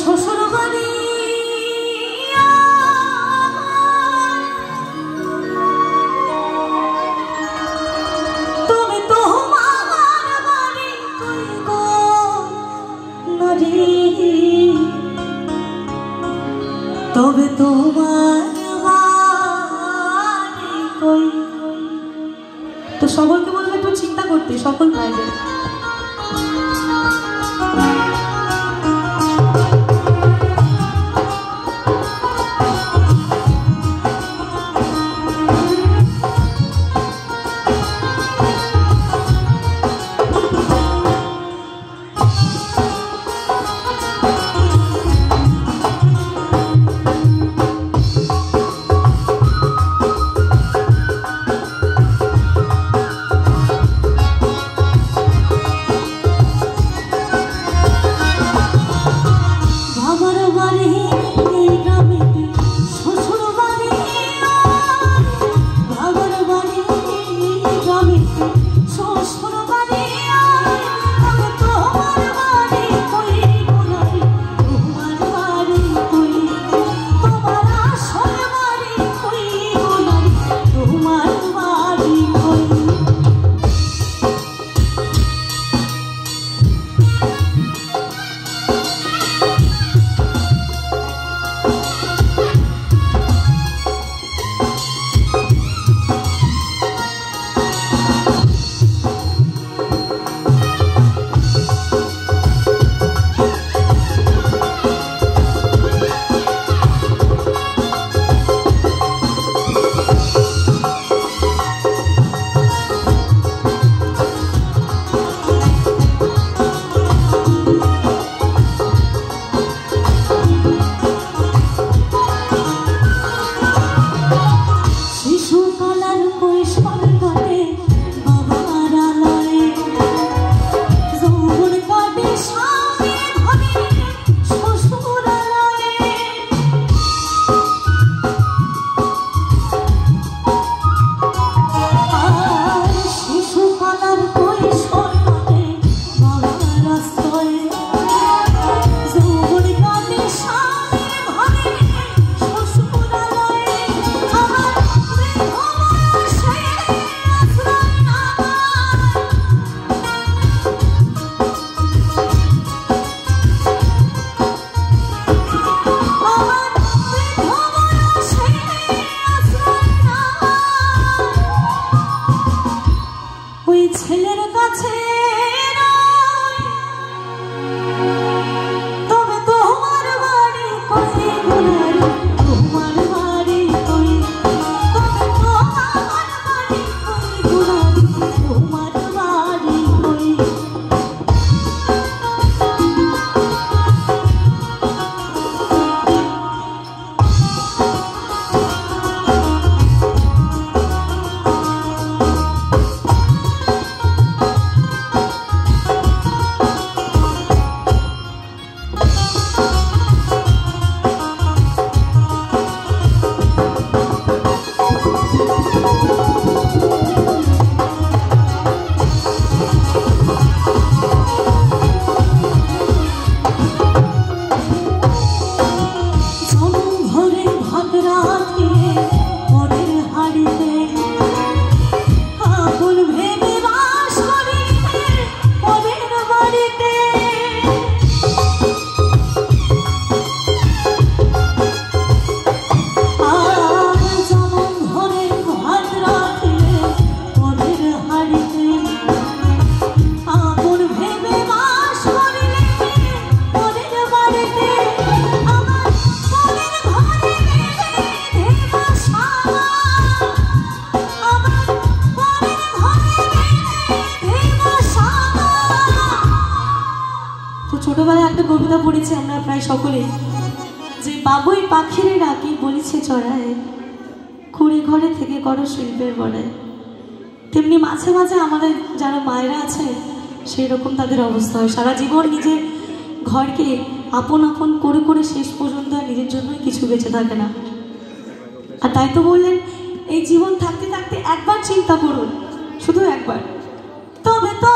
শ্বশুর বাড়ি তুমি তো আমার বাড়ি কই গো নারী, তবে তোমার বাড়ি কই। তো সকলকে বলবে একটু চিন্তা করতে, সকল ভাইদের ছেলের কাছে তবে তোমার বাড়ি কই গোলার, তোমার বাড়ি কই, তবে তোমার বাড়ি কই গোলার, তোমার বাড়ি কই। ছোটবেলায় একটা কবিতা পড়েছি আমরা প্রায় সকলে, যে বাবুই পাখির ডাকি বলেছে চড়ায়, কুড়ি ঘরে থেকে করো শিল্পের বড়ায়। তেমনি মাঝে মাঝে আমাদের যারা মায়েরা আছে সেই রকম তাদের অবস্থা হয়, সারা জীবন নিজের ঘরকে আপন আপন করে করে শেষ পর্যন্ত নিজের জন্যই কিছু বেঁচে থাকে না। আর তাই তো বললেন এই জীবন থাকতে থাকতে একবার চিন্তা করুন, শুধু একবার, তবে তো